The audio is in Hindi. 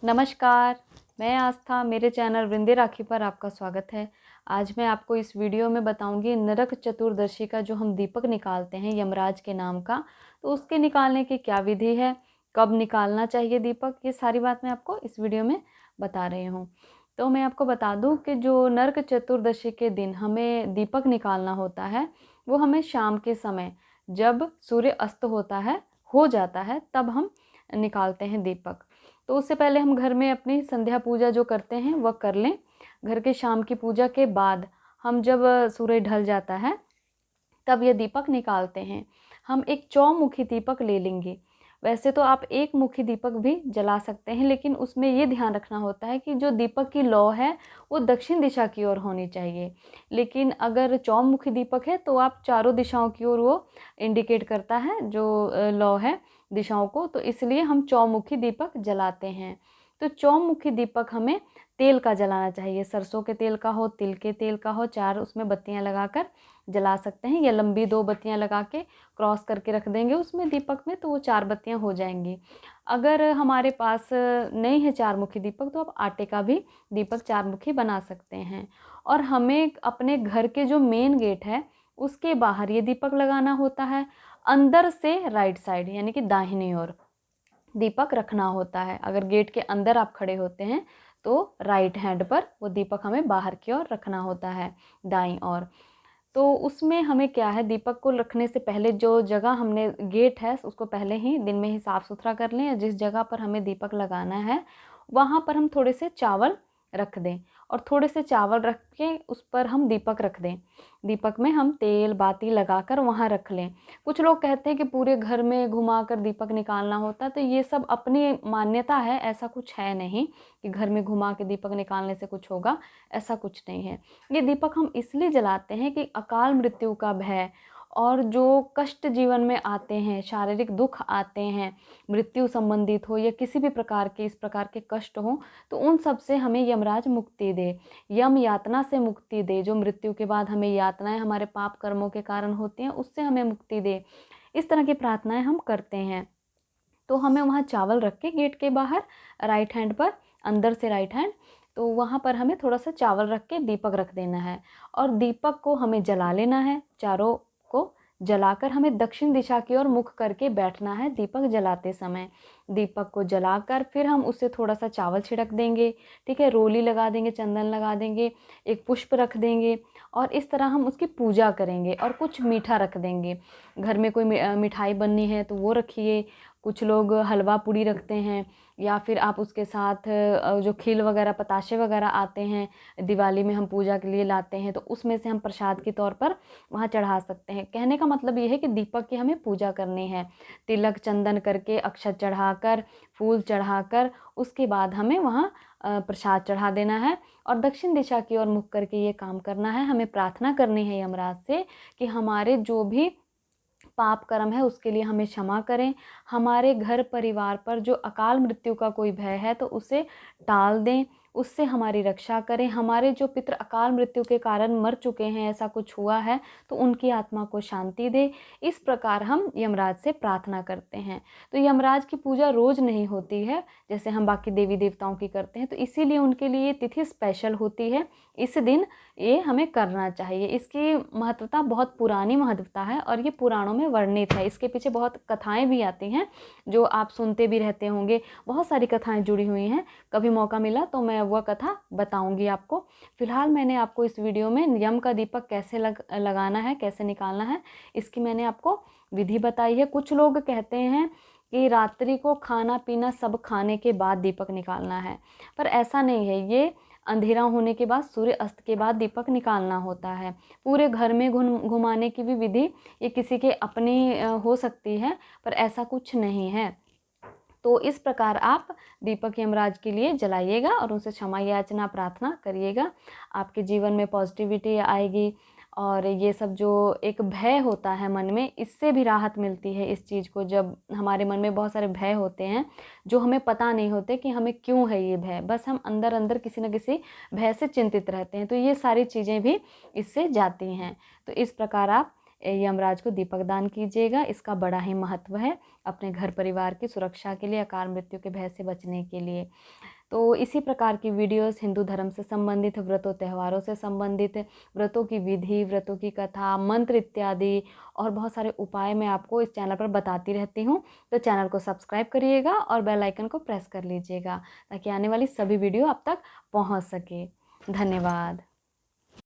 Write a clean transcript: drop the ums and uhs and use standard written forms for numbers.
नमस्कार, मैं आस्था, मेरे चैनल वृंदे राखी पर आपका स्वागत है। आज मैं आपको इस वीडियो में बताऊंगी नरक चतुर्दशी का जो हम दीपक निकालते हैं यमराज के नाम का, तो उसके निकालने की क्या विधि है, कब निकालना चाहिए दीपक, ये सारी बात मैं आपको इस वीडियो में बता रही हूँ। तो मैं आपको बता दूँ कि जो नरक चतुर्दशी के दिन हमें दीपक निकालना होता है, वो हमें शाम के समय जब सूर्य अस्त हो जाता है तब हम निकालते हैं दीपक। तो उससे पहले हम घर में अपनी संध्या पूजा जो करते हैं वह कर लें। घर के शाम की पूजा के बाद हम जब सूर्य ढल जाता है तब ये दीपक निकालते हैं। हम एक चौमुखी दीपक ले लेंगे। वैसे तो आप एक मुखी दीपक भी जला सकते हैं, लेकिन उसमें ये ध्यान रखना होता है कि जो दीपक की लौ है वो दक्षिण दिशा की ओर होनी चाहिए। लेकिन अगर चौमुखी दीपक है तो आप चारों दिशाओं की ओर वो इंडिकेट करता है जो लौ है दिशाओं को, तो इसलिए हम चौमुखी दीपक जलाते हैं। तो चौमुखी दीपक हमें तेल का जलाना चाहिए, सरसों के तेल का हो, तिल के तेल का हो, 4 उसमें बत्तियां लगाकर जला सकते हैं, या लंबी 2 बत्तियां लगा के क्रॉस करके रख देंगे उसमें दीपक में, तो वो 4 बत्तियां हो जाएंगी। अगर हमारे पास नहीं है 4 मुखी दीपक, तो आप आटे का भी दीपक 4 मुखी बना सकते हैं। और हमें अपने घर के जो मेन गेट है उसके बाहर ये दीपक लगाना होता है। अंदर से राइट साइड यानी कि दाहिनी ओर दीपक रखना होता है। अगर गेट के अंदर आप खड़े होते हैं तो राइट हैंड पर वो दीपक हमें बाहर की ओर रखना होता है, दाईं ओर। तो उसमें हमें क्या है, दीपक को रखने से पहले जो जगह हमने गेट है उसको पहले ही दिन में ही साफ़ सुथरा कर लें, या जिस जगह पर हमें दीपक लगाना है वहाँ पर हम थोड़े से चावल रख दें, और थोड़े से चावल रख के उस पर हम दीपक रख दें। दीपक में हम तेल बाती लगाकर वहाँ रख लें। कुछ लोग कहते हैं कि पूरे घर में घुमाकर दीपक निकालना होता है, तो ये सब अपनी मान्यता है, ऐसा कुछ है नहीं कि घर में घुमा के दीपक निकालने से कुछ होगा, ऐसा कुछ नहीं है। ये दीपक हम इसलिए जलाते हैं कि अकाल मृत्यु का भय और जो कष्ट जीवन में आते हैं, शारीरिक दुख आते हैं, मृत्यु संबंधित हो या किसी भी प्रकार के इस प्रकार के कष्ट हो, तो उन सब से हमें यमराज मुक्ति दे, यम यातना से मुक्ति दे। जो मृत्यु के बाद हमें यातनाएं हमारे पाप कर्मों के कारण होती हैं उससे हमें मुक्ति दे, इस तरह की प्रार्थनाएं हम करते हैं। तो हमें वहाँ चावल रख के गेट के बाहर राइट हैंड पर, अंदर से राइट हैंड, तो वहाँ पर हमें थोड़ा सा चावल रख के दीपक रख देना है, और दीपक को हमें जला लेना है। चारों को जलाकर हमें दक्षिण दिशा की ओर मुख करके बैठना है दीपक जलाते समय। दीपक को जलाकर फिर हम उससे थोड़ा सा चावल छिड़क देंगे, ठीक है, रोली लगा देंगे, चंदन लगा देंगे, एक पुष्प रख देंगे, और इस तरह हम उसकी पूजा करेंगे। और कुछ मीठा रख देंगे, घर में कोई मिठाई बननी है तो वो रखिए। कुछ लोग हलवा पूड़ी रखते हैं, या फिर आप उसके साथ जो खील वगैरह पताशे वगैरह आते हैं दिवाली में हम पूजा के लिए लाते हैं, तो उसमें से हम प्रसाद के तौर पर वहाँ चढ़ा सकते हैं। कहने का मतलब ये है कि दीपक की हमें पूजा करनी है, तिलक चंदन करके, अक्षत चढ़ाकर, फूल चढ़ाकर, उसके बाद हमें वहाँ प्रसाद चढ़ा देना है, और दक्षिण दिशा की ओर मुख करके ये काम करना है। हमें प्रार्थना करनी है यमराज से कि हमारे जो भी पाप कर्म है उसके लिए हमें क्षमा करें, हमारे घर परिवार पर जो अकाल मृत्यु का कोई भय है तो उसे टाल दें, उससे हमारी रक्षा करें। हमारे जो पितृ अकाल मृत्यु के कारण मर चुके हैं, ऐसा कुछ हुआ है तो उनकी आत्मा को शांति दे। इस प्रकार हम यमराज से प्रार्थना करते हैं। तो यमराज की पूजा रोज़ नहीं होती है जैसे हम बाकी देवी देवताओं की करते हैं, तो इसीलिए उनके लिए तिथि स्पेशल होती है। इस दिन ये हमें करना चाहिए। इसकी महत्वता बहुत पुरानी महत्वता है, और ये पुराणों में वर्णित है। इसके पीछे बहुत कथाएं भी आती हैं जो आप सुनते भी रहते होंगे, बहुत सारी कथाएं जुड़ी हुई हैं। कभी मौका मिला तो मैं वह कथा बताऊंगी आपको। फिलहाल मैंने आपको इस वीडियो में यम का दीपक कैसे लगाना है, कैसे निकालना है, इसकी मैंने आपको विधि बताई है। कुछ लोग कहते हैं कि रात्रि को खाना पीना सब खाने के बाद दीपक निकालना है, पर ऐसा नहीं है। ये अंधेरा होने के बाद, सूर्य अस्त के बाद दीपक निकालना होता है। पूरे घर में घुमाने की भी विधि ये किसी के अपनी हो सकती है, पर ऐसा कुछ नहीं है। तो इस प्रकार आप दीपक यमराज के लिए जलाइएगा और उनसे क्षमा याचना प्रार्थना करिएगा। आपके जीवन में पॉजिटिविटी आएगी, और ये सब जो एक भय होता है मन में, इससे भी राहत मिलती है। इस चीज़ को, जब हमारे मन में बहुत सारे भय होते हैं जो हमें पता नहीं होते कि हमें क्यों है ये भय, बस हम अंदर अंदर किसी न किसी भय से चिंतित रहते हैं, तो ये सारी चीज़ें भी इससे जाती हैं। तो इस प्रकार आप यमराज को दीपक दान कीजिएगा। इसका बड़ा ही महत्व है अपने घर परिवार की सुरक्षा के लिए, अकाल मृत्यु के भय से बचने के लिए। तो इसी प्रकार की वीडियोस हिंदू धर्म से संबंधित, व्रतों त्योहारों से संबंधित, व्रतों की विधि, व्रतों की कथा, मंत्र इत्यादि और बहुत सारे उपाय मैं आपको इस चैनल पर बताती रहती हूँ। तो चैनल को सब्सक्राइब करिएगा और बेल आइकन को प्रेस कर लीजिएगा ताकि आने वाली सभी वीडियो आप तक पहुँच सके। धन्यवाद।